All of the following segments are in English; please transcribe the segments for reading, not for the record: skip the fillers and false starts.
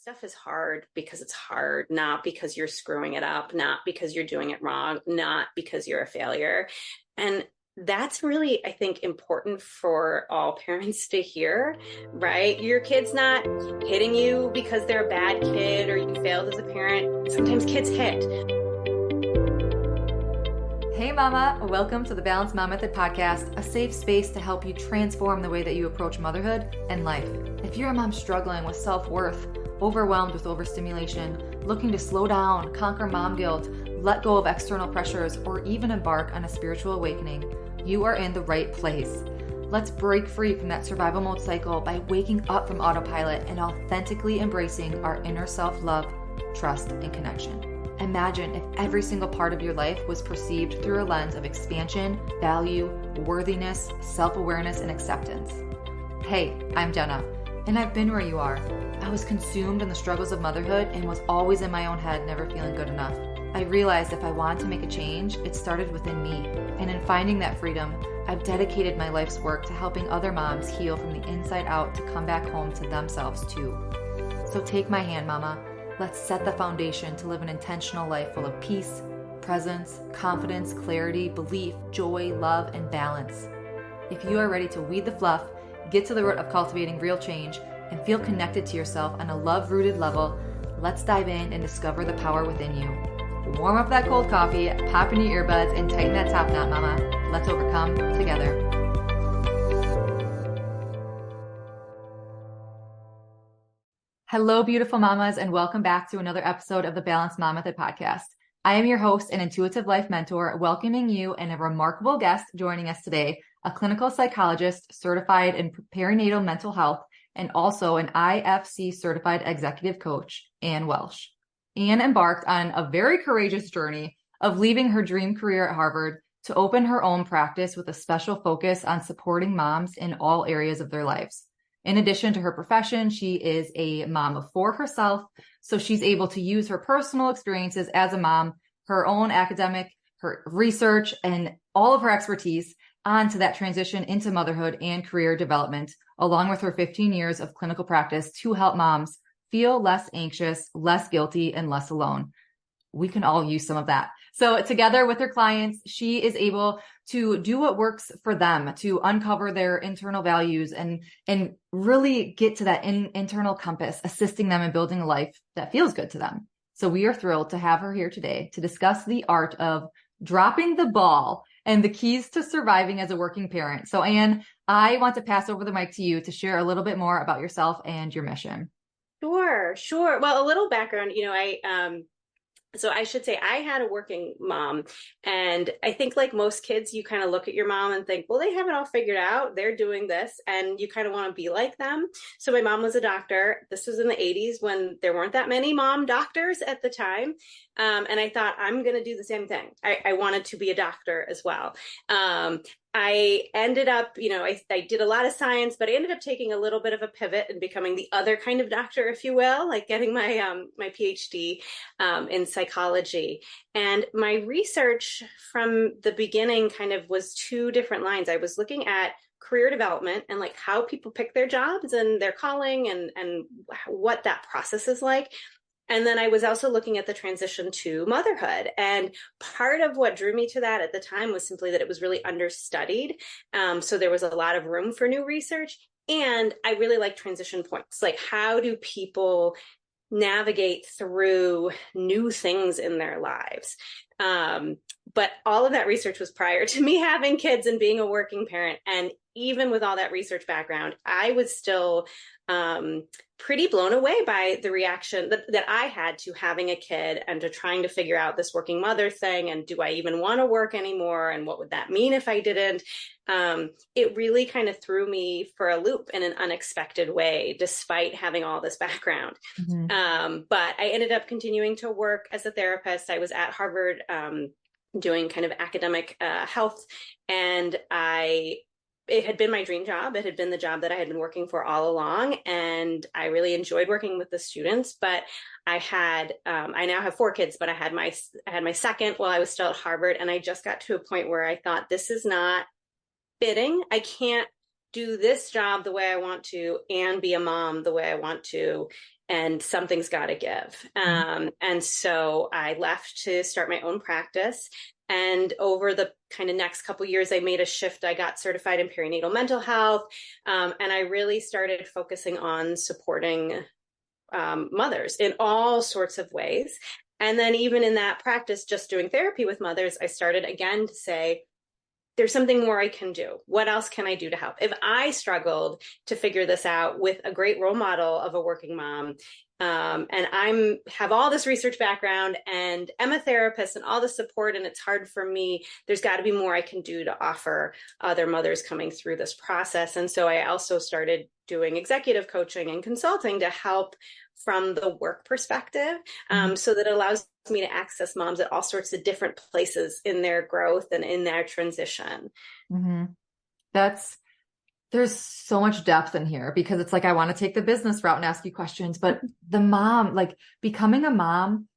stuff is hard because it's hard, not because you're screwing it up, not because you're doing it wrong, not because you're a failure. And that's really, I think, important for all parents to hear, right? Your kid's not hitting you because they're a bad kid or you failed as a parent. Sometimes kids hit. Hey mama, welcome to the Balanced Mom Method podcast, a safe space to help you transform the way that you approach motherhood and life. If you're a mom struggling with self-worth, overwhelmed with overstimulation, looking to slow down, conquer mom guilt, let go of external pressures, or even embark on a spiritual awakening, you are in the right place. Let's break free from that survival mode cycle by waking up from autopilot and authentically embracing our inner self-love, trust, and connection. Imagine if every single part of your life was perceived through a lens of expansion, value, worthiness, self-awareness, and acceptance. Hey, I'm Jenna, and I've been where you are. I was consumed in the struggles of motherhood and was always in my own head, never feeling good enough. I realized if I wanted to make a change, it started within me. And in finding that freedom, I've dedicated my life's work to helping other moms heal from the inside out to come back home to themselves too. So take my hand, mama. Let's set the foundation to live an intentional life full of peace, presence, confidence, clarity, belief, joy, love, and balance. If you are ready to weed the fluff, get to the root of cultivating real change, and feel connected to yourself on a love-rooted level, let's dive in and discover the power within you. Warm up that cold coffee, pop in your earbuds, and tighten that top knot, mama. Let's overcome together. Hello, beautiful mamas, and welcome back to another episode of the Balanced Mom Method podcast. I am your host and intuitive life mentor, welcoming you and a remarkable guest joining us today, a clinical psychologist certified in perinatal mental health and also an IFC certified executive coach, Ann Welsh. Ann embarked on a very courageous journey of leaving her dream career at Harvard to open her own practice with a special focus on supporting moms in all areas of their lives. In addition to her profession, she is a mom of 4 herself, so she's able to use her personal experiences as a mom, her own academic, her research, and all of her expertise onto that transition into motherhood and career development, along with her 15 years of clinical practice to help moms feel less anxious, less guilty, and less alone. We can all use some of that. So together with her clients, she is able to do what works for them, to uncover their internal values and really get to that internal compass, assisting them in building a life that feels good to them. So we are thrilled to have her here today to discuss the art of dropping the ball and the keys to surviving as a working parent. So Ann, I want to pass over the mic to you to share a little bit more about yourself and your mission. Sure. Well, a little background, so I should say I had a working mom, and I think like most kids, you kind of look at your mom and think, well, they have it all figured out. They're doing this, and you kind of want to be like them. So my mom was a doctor. This was in the 80s when there weren't that many mom doctors at the time. And I thought, I'm going to do the same thing. I wanted to be a doctor as well. I ended up, I did a lot of science, but I ended up taking a little bit of a pivot and becoming the other kind of doctor, if you will, like getting my my PhD in psychology. And my research from the beginning kind of was 2 different lines. I was looking at career development and like how people pick their jobs and their calling and what that process is like. And then I was also looking at the transition to motherhood. And part of what drew me to that at the time was simply that it was really understudied. So there was a lot of room for new research. And I really like transition points. Like, how do people navigate through new things in their lives? But all of that research was prior to me having kids and being a working parent. And even with all that research background, I was still pretty blown away by the reaction that I had to having a kid and to trying to figure out this working mother thing. And do I even want to work anymore? And what would that mean if I didn't? It really kind of threw me for a loop in an unexpected way, despite having all this background. Mm-hmm. But I ended up continuing to work as a therapist. I was at Harvard doing kind of academic health, and it had been my dream job. It had been the job that I had been working for all along. And I really enjoyed working with the students, but I now have 4 kids, but I had my second while I was still at Harvard. And I just got to a point where I thought, this is not fitting. I can't do this job the way I want to and be a mom the way I want to. And something's got to give. And so I left to start my own practice. And over the kind of next couple years, I made a shift. I got certified in perinatal mental health. And I really started focusing on supporting mothers in all sorts of ways. And then even in that practice, just doing therapy with mothers, I started again to say, there's something more I can do. What else can I do to help? If I struggled to figure this out with a great role model of a working mom, and have all this research background and am a therapist and all the support, and it's hard for me, there's got to be more I can do to offer other mothers coming through this process. And so I also started doing executive coaching and consulting to help from the work perspective, so that it allows me to access moms at all sorts of different places in their growth and in their transition. Mm-hmm. There's so much depth in here, because it's like, I want to take the business route and ask you questions, but the mom, like becoming a mom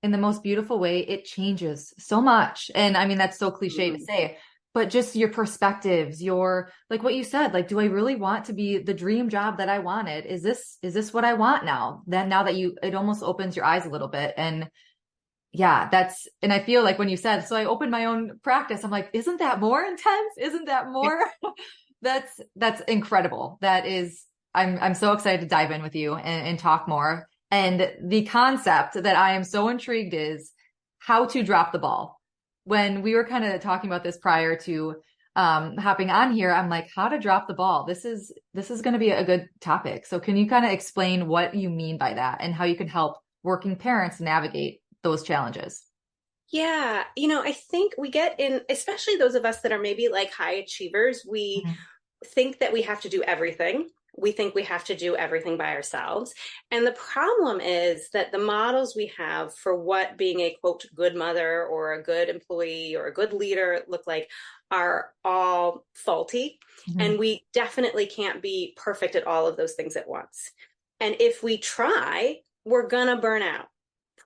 in the most beautiful way, it changes so much. And I mean, that's so cliche to say, but just your perspectives, your, like what you said, like, do I really want to be the dream job that I wanted? Is this what I want now? Then now that it almost opens your eyes a little bit. And yeah, and I feel like when you said, so I opened my own practice, I'm like, isn't that more intense? Isn't that more? That's incredible. I'm so excited to dive in with you and talk more. And the concept that I am so intrigued is how to drop the ball. When we were kind of talking about this prior to hopping on here, I'm like, how to drop the ball. This is going to be a good topic. So can you kind of explain what you mean by that and how you can help working parents navigate those challenges? Yeah. I think we get in, especially those of us that are maybe like high achievers, we think that we have to do everything. We think we have to do everything by ourselves. And the problem is that the models we have for what being a quote good mother or a good employee or a good leader look like are all faulty. And we definitely can't be perfect at all of those things at once. And if we try, we're gonna burn out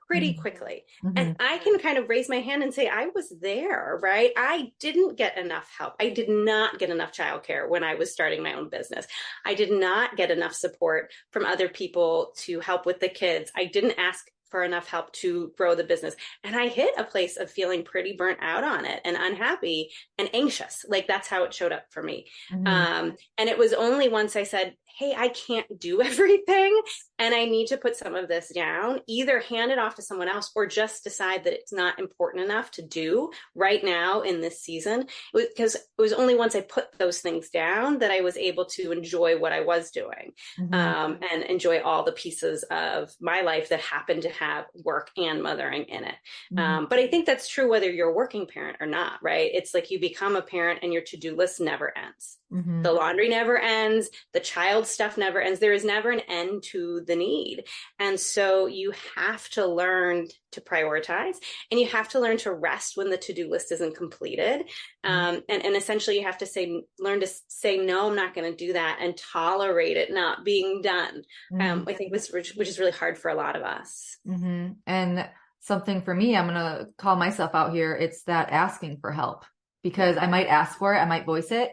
pretty quickly. And I can kind of raise my hand and say, I was there, right? I didn't get enough help. I did not get enough childcare when I was starting my own business. I did not get enough support from other people to help with the kids. I didn't ask for enough help to grow the business. And I hit a place of feeling pretty burnt out on it and unhappy and anxious. Like that's how it showed up for me. And it was only once I said, hey, I can't do everything and I need to put some of this down, either hand it off to someone else or just decide that it's not important enough to do right now in this season. Because it was only once I put those things down that I was able to enjoy what I was doing, and enjoy all the pieces of my life that happened to have work and mothering in it. But I think that's true whether you're a working parent or not, right? It's like you become a parent and your to-do list never ends. The laundry never ends. The child stuff never ends. There is never an end to the need. And so you have to learn to prioritize and you have to learn to rest when the to-do list isn't completed. And essentially you have to learn to say, no, I'm not going to do that and tolerate it not being done. I think which is really hard for a lot of us. And something for me, I'm going to call myself out here. It's that asking for help, because I might ask for it. I might voice it.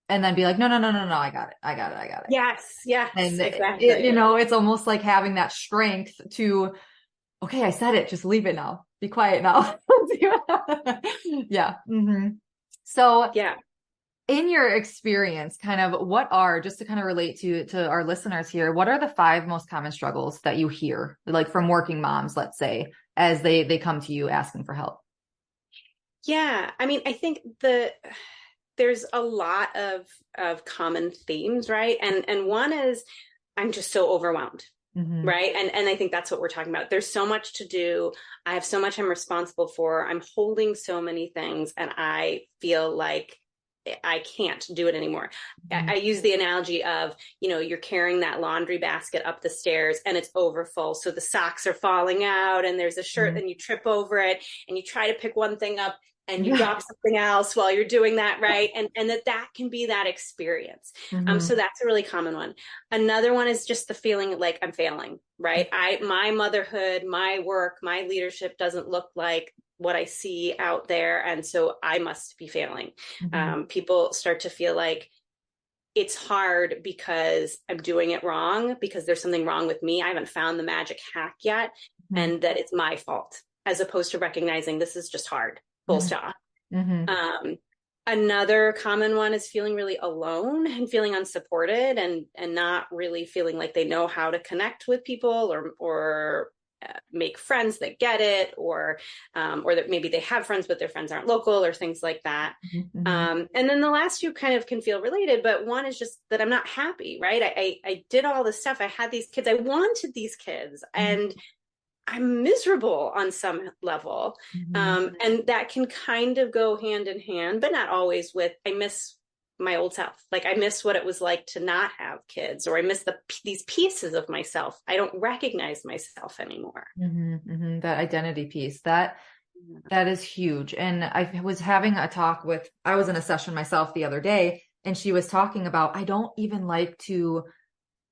And then be like, no, I got it. Yes, and exactly. It's almost like having that strength to, okay, I said it, just leave it now. Be quiet now. Yeah. So in your experience, kind of just to kind of relate to our listeners here, what are the 5 most common struggles that you hear, like from working moms, let's say, as they come to you asking for help? Yeah. I mean, I think there's a lot of common themes, right? And one is I'm just so overwhelmed, right? And I think that's what we're talking about. There's so much to do. I have so much I'm responsible for. I'm holding so many things and I feel like I can't do it anymore. I use the analogy of, you're carrying that laundry basket up the stairs and it's overfull. So the socks are falling out and there's a shirt and you trip over it and you try to pick one thing up and you drop something else while you're doing that, right? And that can be that experience. So that's a really common one. Another one is just the feeling like I'm failing, right? My motherhood, my work, my leadership doesn't look like what I see out there. And so I must be failing. People start to feel like it's hard because I'm doing it wrong, because there's something wrong with me. I haven't found the magic hack yet, Mm-hmm. and that it's my fault, as opposed to recognizing this is just hard, full stop. Mm-hmm. Um, Another common one is feeling really alone and feeling unsupported, and not really feeling like they know how to connect with people, or make friends that get it, or that maybe they have friends but their friends aren't local, or things like that. Mm-hmm. And then the last two kind of can feel related, but one is just that I'm not happy, right? I did all this stuff. I had these kids. I wanted these kids, and I'm miserable on some level. Mm-hmm. And that can kind of go hand in hand, but not always, with I miss my old self. Like, I miss what it was like to not have kids, or I miss these pieces of myself. I don't recognize myself anymore. Mm-hmm. Mm-hmm. That identity piece, that is huge. And I was having a talk I was in a session myself the other day, and she was talking about, I don't even like to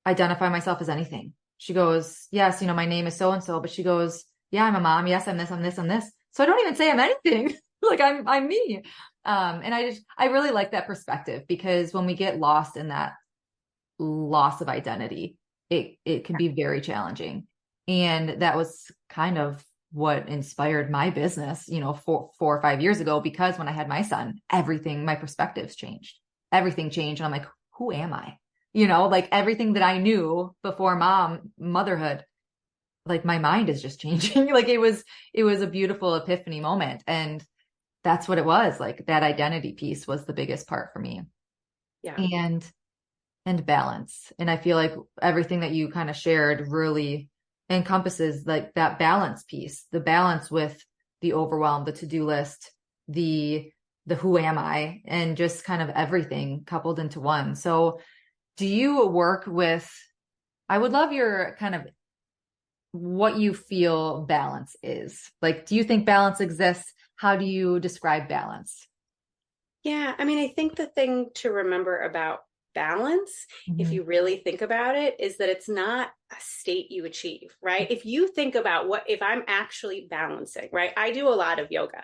identify myself as anything. She goes, yes, my name is so-and-so, but she goes, yeah, I'm a mom. Yes, I'm this, I'm this, I'm this. So I don't even say I'm anything. Like I'm me. And I really like that perspective, because when we get lost in that loss of identity, it can be very challenging. And that was kind of what inspired my business, 4 or 5 years ago, because when I had my son, my perspectives changed. Everything changed. And I'm like, who am I? Like everything that I knew before motherhood, like my mind is just changing. Like it was a beautiful epiphany moment. And that's what it was. Like that identity piece was the biggest part for me. Yeah. And balance. And I feel like everything that you kind of shared really encompasses like that balance piece, the balance with the overwhelm, the to-do list, the who am I, and just kind of everything coupled into one. So do you work with, I would love your kind of what you feel balance is. Like, do you think balance exists? How do you describe balance? Yeah. I mean, I think the thing to remember about balance, if Mm-hmm. you really think about it, is that it's not a state you achieve, right? If you think about if I'm actually balancing, right? I do a lot of yoga.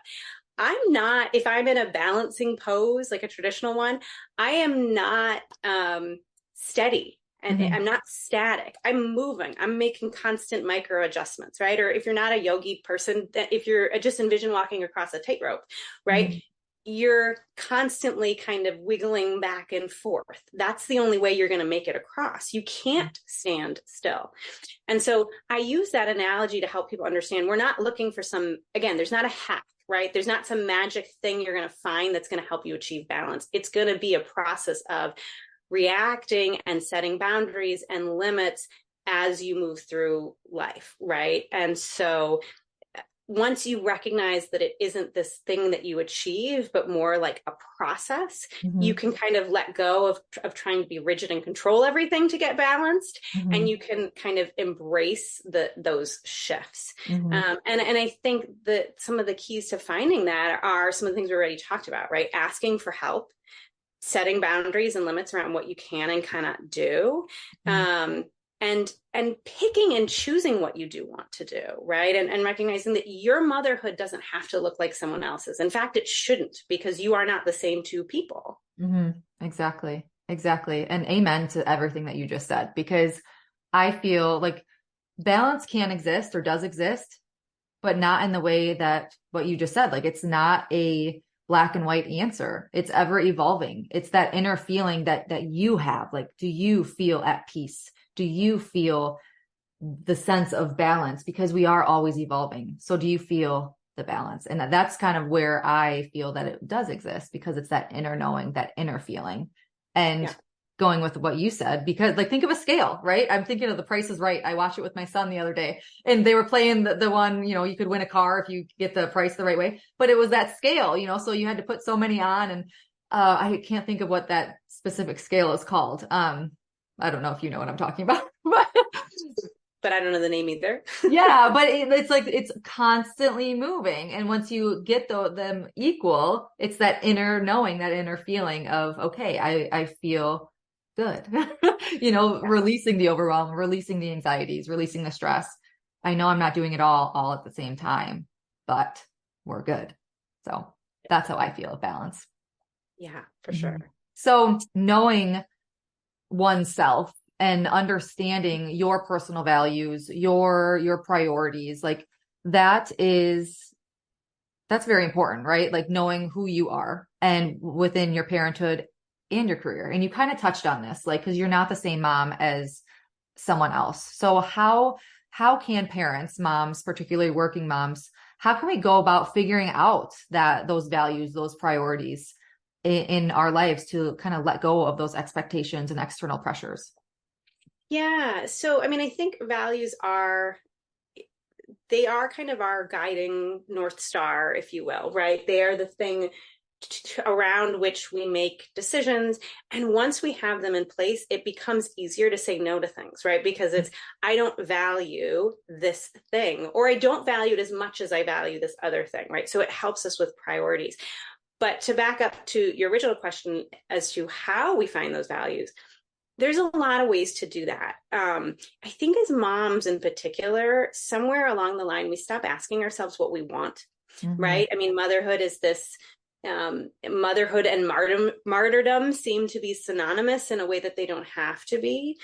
If I'm in a balancing pose, like a traditional one, I am not steady, and Mm-hmm. I'm not static. I'm moving. I'm making constant micro adjustments, right? Or if you're not a yogi person, if you're just envision walking across a tightrope, right? You're constantly kind of wiggling back and forth. That's the only way you're going to make it across. You can't stand still. And so I use that analogy to help people understand we're not looking for again, there's not a hack, right? There's not some magic thing you're going to find that's going to help you achieve balance. It's going to be a process of reacting and setting boundaries and limits as you move through life, right? And so once you recognize that it isn't this thing that you achieve, but more like a process, Mm-hmm. you can kind of let go of trying to be rigid and control everything to get balanced. Mm-hmm. And you can kind of embrace those shifts. Mm-hmm. And I think that some of the keys to finding that are some of the things we already talked about, right? Asking for help, setting boundaries and limits around what you can and cannot do. And picking and choosing what you do want to do, right? And recognizing that your motherhood doesn't have to look like someone else's. In fact, it shouldn't, because you are not the same two people. Mm-hmm. Exactly. Exactly. And amen to everything that you just said, because I feel like balance can exist or does exist, but not in the way that what you just said. Like it's not a black and white answer. It's ever evolving. It's that inner feeling that you have. Like, do you feel at peace? Do you feel the sense of balance? Because we are always evolving. So do you feel the balance? And that's kind of where I feel that it does exist, because it's that inner knowing, that inner feeling. And going with what you said, because like, think of a scale, right? I'm thinking of The Price is Right. I watched it with my son the other day, and they were playing the one, you could win a car if you get the price the right way, but it was that scale, so you had to put so many on, and I can't think of what that specific scale is called. I don't know if you know what I'm talking about, but I don't know the name either. Yeah, but it's like it's constantly moving, and once you get them equal, it's that inner knowing, that inner feeling of, okay, I feel good. Releasing the overwhelm, releasing the anxieties, releasing the stress. I know I'm not doing it all at the same time, but we're good. So that's how I feel balance. Yeah, for sure. So knowing oneself and understanding your personal values, your priorities, like that's very important, right? Like knowing who you are and within your parenthood and your career. And you kind of touched on this, like, because you're not the same mom as someone else. So how can parents, moms, particularly working moms, how can we go about figuring out that those values, those priorities in our lives to kind of let go of those expectations and external pressures? Yeah. So, I mean, I think values they are kind of our guiding North Star, if you will, right? They are the thing around which we make decisions. And once we have them in place, it becomes easier to say no to things, right? Because I don't value this thing, or I don't value it as much as I value this other thing, right? So it helps us with priorities. But to back up to your original question as to how we find those values, there's a lot of ways to do that. I think as moms in particular, somewhere along the line, we stop asking ourselves what we want, right? I mean, motherhood is this motherhood and martyrdom seem to be synonymous in a way that they don't have to be.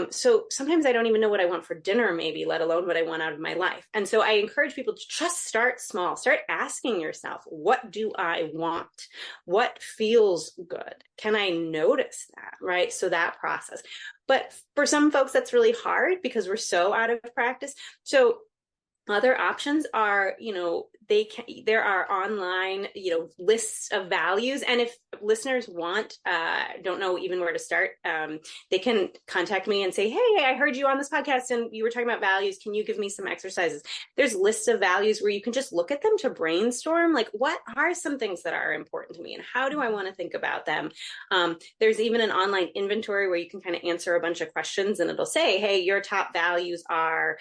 So sometimes I don't even know what I want for dinner, maybe, let alone what I want out of my life. And so I encourage people to just start small, start asking yourself, what do I want? What feels good? Can I notice that? Right. So that process. But for some folks, that's really hard because we're so out of practice. So other options are, there are online, lists of values. And if listeners want, don't know even where to start, they can contact me and say, hey, I heard you on this podcast and you were talking about values. Can you give me some exercises? There's lists of values where you can just look at them to brainstorm, like, what are some things that are important to me and how do I want to think about them? There's even an online inventory where you can kind of answer a bunch of questions and it'll say, hey, your top values are,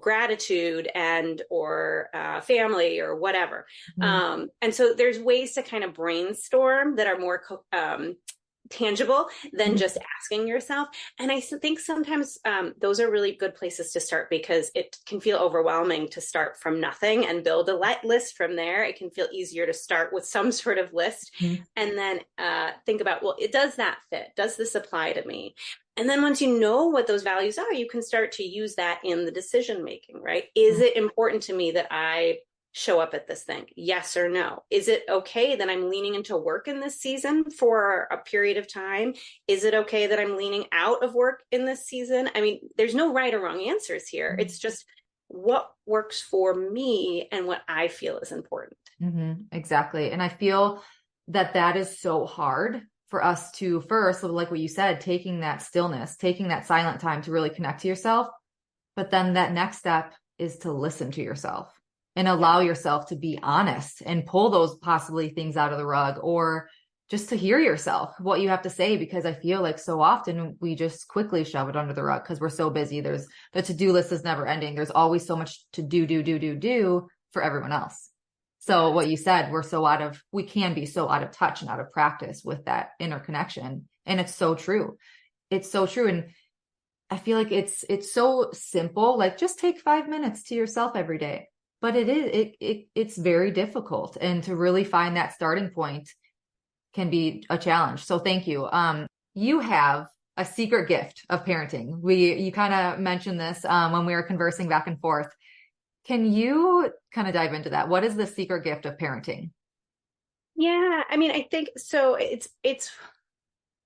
gratitude and or family or whatever. And so there's ways to kind of brainstorm that are more tangible than just asking yourself. And I think sometimes those are really good places to start because it can feel overwhelming to start from nothing and build a list from there. It can feel easier to start with some sort of list and then think about, well, does that fit? Does this apply to me? And then once you know what those values are, you can start to use that in the decision making, right? Is it important to me that I show up at this thing? Yes or no? Is it okay that I'm leaning into work in this season for a period of time? Is it okay that I'm leaning out of work in this season? I mean, there's no right or wrong answers here. It's just what works for me and what I feel is important. Exactly. And I feel that is so hard for us to first, like what you said, taking that stillness, taking that silent time to really connect to yourself. But then that next step is to listen to yourself and allow yourself to be honest and pull those possibly things out of the rug, or just to hear yourself, what you have to say, because I feel like so often we just quickly shove it under the rug because we're so busy. The to-do list is never ending. There's always so much to do for everyone else. So what you said, we can be so out of touch and out of practice with that inner connection. And it's so true. It's so true. And I feel like it's so simple, like just take 5 minutes to yourself every day. But it's very difficult. And to really find that starting point can be a challenge. So thank you. You have a secret gift of parenting. You kind of mentioned this when we were conversing back and forth. Can you kind of dive into that? What is the secret gift of parenting? Yeah, I mean, I think so. It's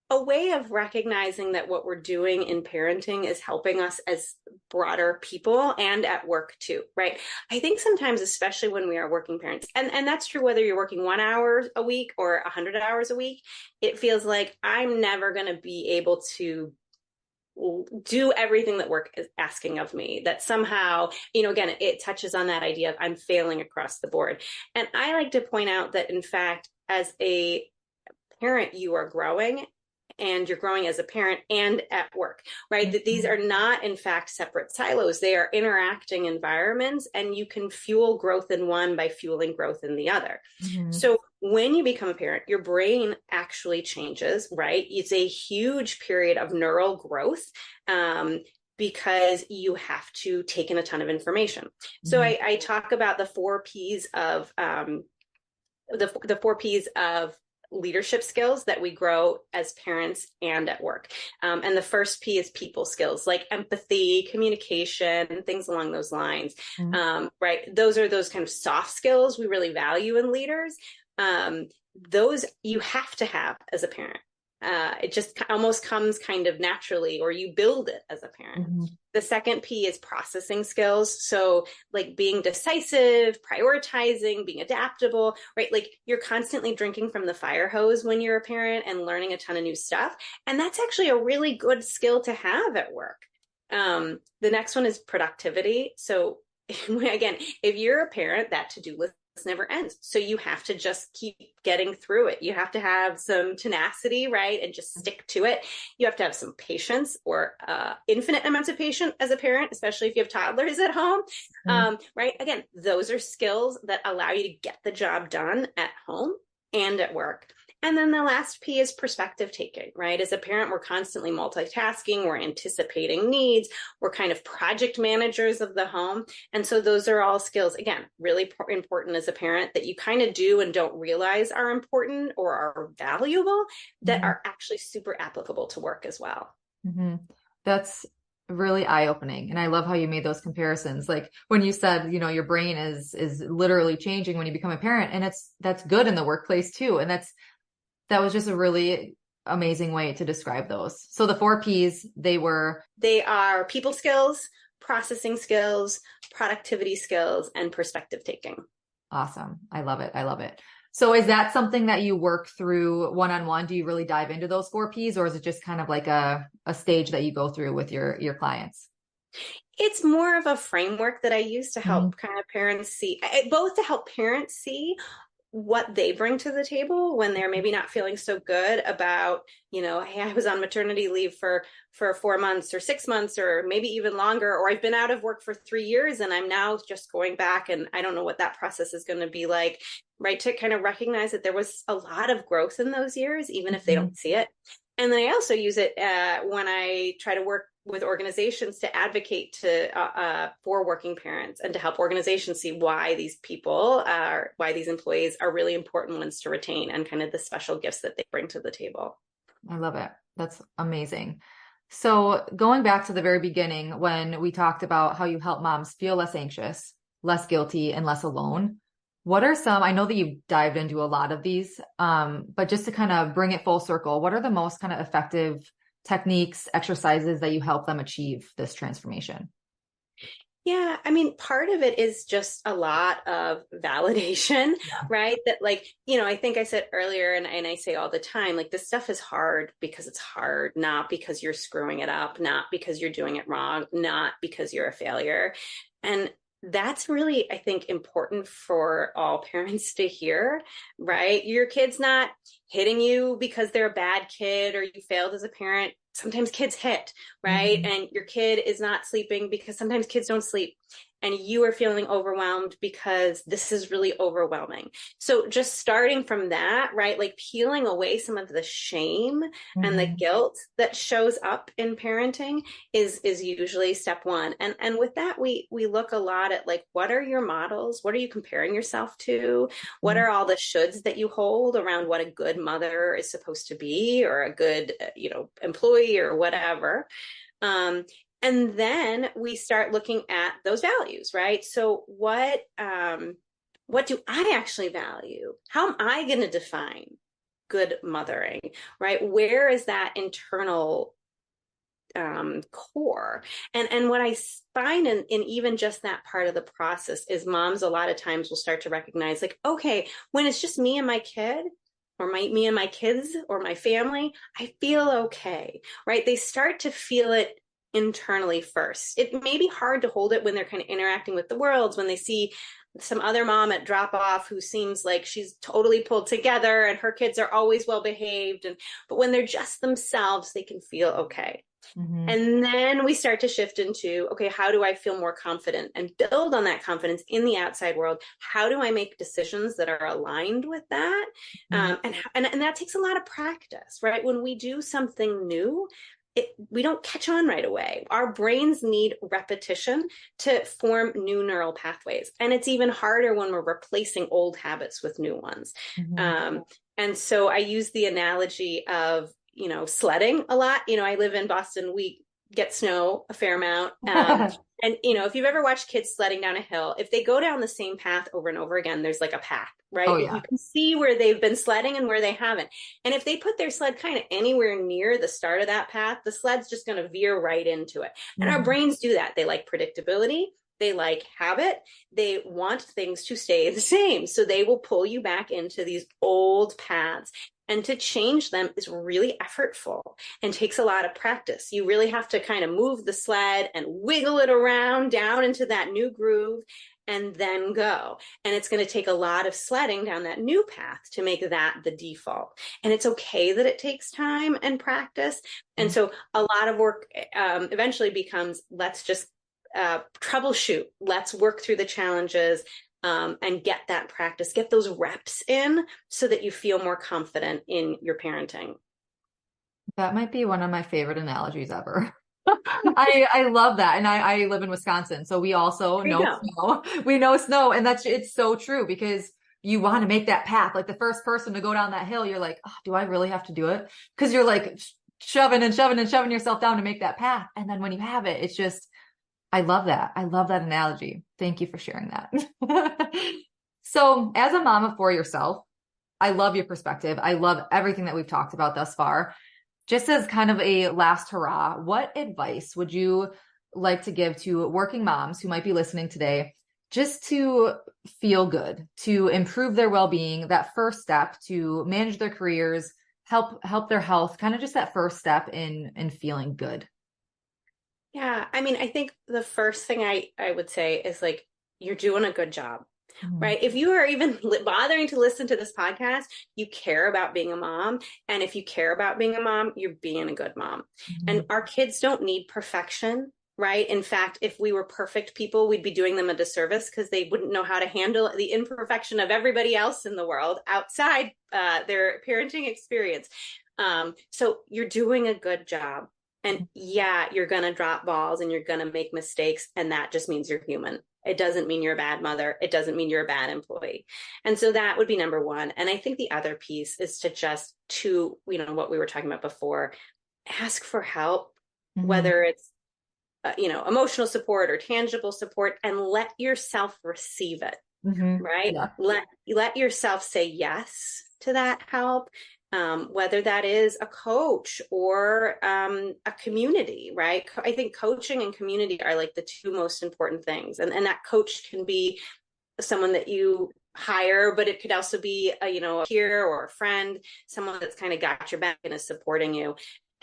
a way of recognizing that what we're doing in parenting is helping us as broader people and at work too, right? I think sometimes, especially when we are working parents, and that's true whether you're working 1 hour a week or 100 hours a week, it feels like I'm never going to be able to do everything that work is asking of me, that somehow, again, it touches on that idea of I'm failing across the board. And I like to point out that, in fact, as a parent, you are growing, and you're growing as a parent and at work, right? That these are not, in fact, separate silos. They are interacting environments, and you can fuel growth in one by fueling growth in the other. So when you become a parent, your brain actually changes, right? It's a huge period of neural growth because you have to take in a ton of information. So I talk about the 4 Ps of the 4 Ps of leadership skills that we grow as parents and at work. And the first P is people skills, like empathy, communication, things along those lines. Right. Those are those kind of soft skills we really value in leaders. Those you have to have as a parent. It just almost comes kind of naturally, or you build it as a parent. The second P is processing skills. So like being decisive, prioritizing, being adaptable, right? Like you're constantly drinking from the fire hose when you're a parent and learning a ton of new stuff. And that's actually a really good skill to have at work. The next one is productivity. So again, if you're a parent, that to-do list never ends. So you have to just keep getting through it. You have to have some tenacity, right? And just stick to it. You have to have some patience, or infinite amounts of patience as a parent, especially if you have toddlers at home. Right? Again, those are skills that allow you to get the job done at home and at work. And then the last P is perspective taking, right? As a parent, we're constantly multitasking, we're anticipating needs, we're kind of project managers of the home. And so those are all skills, again, really important as a parent that you kind of do and don't realize are important or are valuable, that are actually super applicable to work as well. That's really eye-opening. And I love how you made those comparisons. Like when you said, your brain is literally changing when you become a parent, and that's good in the workplace too. And that was just a really amazing way to describe those. So the 4 Ps, they are people skills, processing skills, productivity skills, and perspective taking. Awesome. I love it. I love it. So is that something that you work through one-on-one? Do you really dive into those 4 Ps, or is it just kind of like a stage that you go through with your clients? It's more of a framework that I use to help kind of parents see, both to help parents see what they bring to the table when they're maybe not feeling so good about, hey, I was on maternity leave for 4 months or 6 months, or maybe even longer, or I've been out of work for 3 years and I'm now just going back and I don't know what that process is going to be like, right? To kind of recognize that there was a lot of growth in those years, even if they don't see it. And then I also use it when I try to work with organizations to advocate for working parents, and to help organizations see why these employees are really important ones to retain, and kind of the special gifts that they bring to the table. I love it. That's amazing. So going back to the very beginning, when we talked about how you help moms feel less anxious, less guilty, and less alone, what are some, I know that you've dived into a lot of these, but just to kind of bring it full circle, what are the most kind of effective techniques, exercises that you help them achieve this transformation? Yeah, I mean, part of it is just a lot of validation, right? That I think I said earlier, and I say all the time, like, this stuff is hard because it's hard, not because you're screwing it up, not because you're doing it wrong, not because you're a failure. And that's really, I think, important for all parents to hear, right? Your kid's not hitting you because they're a bad kid or you failed as a parent. Sometimes kids hit, right? And your kid is not sleeping because sometimes kids don't sleep. And you are feeling overwhelmed because this is really overwhelming. So just starting from that, right? Like peeling away some of the shame and the guilt that shows up in parenting is usually step one. And with that, we look a lot at, like, what are your models? What are you comparing yourself to? What are all the shoulds that you hold around what a good mother is supposed to be, or a good, employee, or whatever? And then we start looking at those values, right? So what do I actually value? How am I going to define good mothering, right? Where is that internal core? And what I find in even just that part of the process is moms a lot of times will start to recognize, like, okay, when it's just me and my kid, or me and my kids, or my family, I feel okay, right? They start to feel it internally first. It may be hard to hold it when they're kind of interacting with the world, when they see some other mom at drop off who seems like she's totally pulled together and her kids are always well behaved, but when they're just themselves, they can feel okay. And then we start to shift into, okay, how do I feel more confident and build on that confidence in the outside world? How do I make decisions that are aligned with that? And that takes a lot of practice, right? When we do something new, we don't catch on right away. Our brains need repetition to form new neural pathways. And it's even harder when we're replacing old habits with new ones. Mm-hmm. And so I use the analogy of, sledding a lot. I live in Boston. We get snow a fair amount. And, if you've ever watched kids sledding down a hill, if they go down the same path over and over again, there's like a path, Oh right? You yeah. can see where they've been sledding and where they haven't. And if they put their sled kind of anywhere near the start of that path, the sled's just going to veer right into it. And our Mm-hmm. brains do that. They like predictability. They like habit. They want things to stay the same. So they will pull you back into these old paths. And to change them is really effortful and takes a lot of practice. You really have to kind of move the sled and wiggle it around down into that new groove and then go. And it's going to take a lot of sledding down that new path to make that the default. And it's okay that it takes time and practice. And so a lot of work eventually becomes, let's just troubleshoot. Let's work through the challenges. And get that practice, get those reps in so that you feel more confident in your parenting. That might be one of my favorite analogies ever. I love that. And I live in Wisconsin, so we also There you know go. snow. We know snow, and it's so true because you want to make that path. Like the first person to go down that hill, you're like, oh, do I really have to do it? Because you're like shoving and shoving and shoving yourself down to make that path. And then when you have it, it's just I love that. I love that analogy. Thank you for sharing that. So, as a mama for yourself, I love your perspective. I love everything that we've talked about thus far. Just as kind of a last hurrah, what advice would you like to give to working moms who might be listening today just to feel good, to improve their well-being, that first step to manage their careers, help their health, kind of just that first step in feeling good? Yeah. I mean, I think the first thing I would say is like, you're doing a good job, Mhm. right? If you are even bothering to listen to this podcast, you care about being a mom. And if you care about being a mom, you're being a good mom. And Mhm. our kids don't need perfection, right? In fact, if we were perfect people, we'd be doing them a disservice because they wouldn't know how to handle the imperfection of everybody else in the world outside their parenting experience. So you're doing a good job. And yeah, you're going to drop balls and you're going to make mistakes. And that just means you're human. It doesn't mean you're a bad mother. It doesn't mean you're a bad employee. And so that would be number one. And I think the other piece is to what we were talking about before, ask for help, Mhm. whether it's, emotional support or tangible support, and let yourself receive it, Mhm. right? Yeah. Let yourself say yes to that help, whether that is a coach or a community, right? I think coaching and community are like the two most important things. And that coach can be someone that you hire, but it could also be a peer or a friend, someone that's kind of got your back and is supporting you.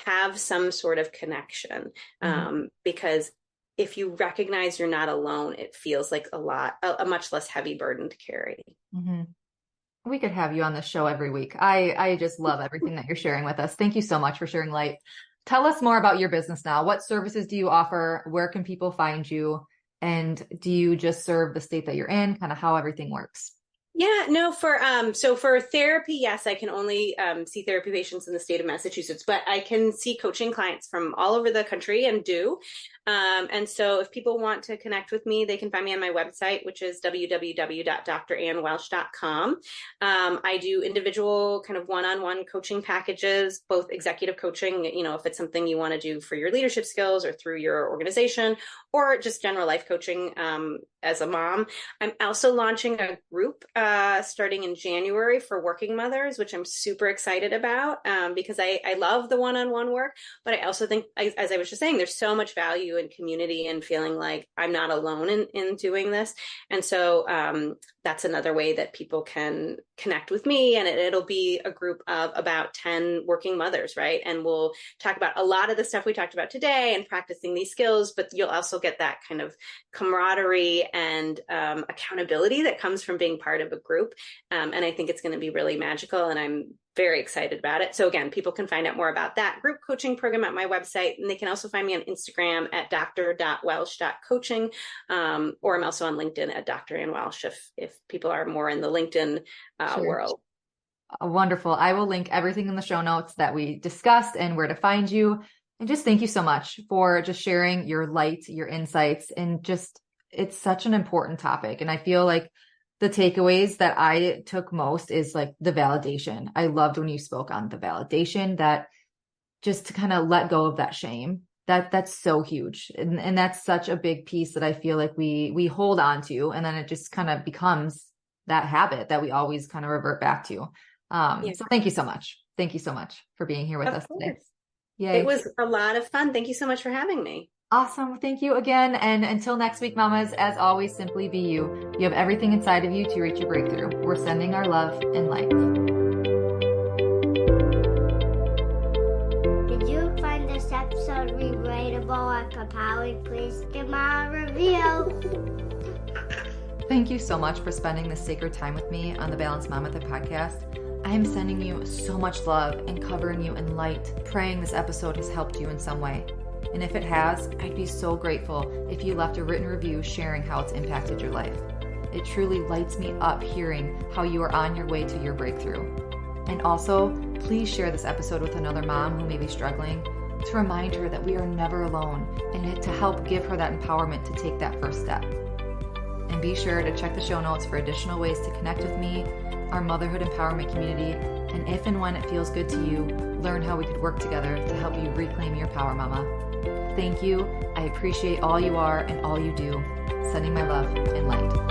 Have some sort of connection, Mhm. because if you recognize you're not alone, it feels like a much less heavy burden to carry. Mhm. We could have you on the show every week. I just love everything that you're sharing with us. Thank you so much for sharing light. Tell us more about your business now. What services do you offer? Where can people find you? And do you just serve the state that you're in? Kind of how everything works. Yeah, no, for therapy, yes, I can only see therapy patients in the state of Massachusetts, but I can see coaching clients from all over the country and do. And so if people want to connect with me, they can find me on my website, which is www.drannewelsh.com. I do individual kind of one-on-one coaching packages, both executive coaching, if it's something you want to do for your leadership skills or through your organization, or just general life coaching as a mom. I'm also launching a group starting in January for working mothers, which I'm super excited about because I love the one-on-one work, but I also think, as I was just saying, there's so much value in community and feeling like I'm not alone in doing this. And so that's another way that people can connect with me. And it'll be a group of about 10 working mothers, right? And we'll talk about a lot of the stuff we talked about today and practicing these skills, but you'll also get that kind of camaraderie and accountability that comes from being part of a group. And I think it's going to be really magical. And I'm very excited about it. So again, people can find out more about that group coaching program at my website. And they can also find me on Instagram at dr.welsh.coaching. Or I'm also on LinkedIn at Dr. Ann Welsh if people are more in the LinkedIn Sure. world. Wonderful. I will link everything in the show notes that we discussed and where to find you. And just thank you so much for just sharing your light, your insights, and just, it's such an important topic. And I feel like the takeaways that I took most is like the validation. I loved when you spoke on the validation, that just to kind of let go of that shame. That's so huge. And that's such a big piece that I feel like we hold on to, and then it just kind of becomes that habit that we always kind of revert back to. Yeah. So thank you so much. Thank you so much for being here with us today. It was a lot of fun. Thank you so much for having me. Awesome. Thank you again. And until next week, mamas, as always, simply be you. You have everything inside of you to reach your breakthrough. We're sending our love and light. Did you find this episode relatable and compelling? Please give me a review. Thank you so much for spending this sacred time with me on the Balanced Mom Method podcast. I am sending you so much love and covering you in light, praying this episode has helped you in some way. And if it has, I'd be so grateful if you left a written review sharing how it's impacted your life. It truly lights me up hearing how you are on your way to your breakthrough. And also, please share this episode with another mom who may be struggling, to remind her that we are never alone, and to help give her that empowerment to take that first step. And be sure to check the show notes for additional ways to connect with me, our motherhood empowerment community, and if and when it feels good to you, learn how we could work together to help you reclaim your power, mama. Thank you. I appreciate all you are and all you do. Sending my love and light.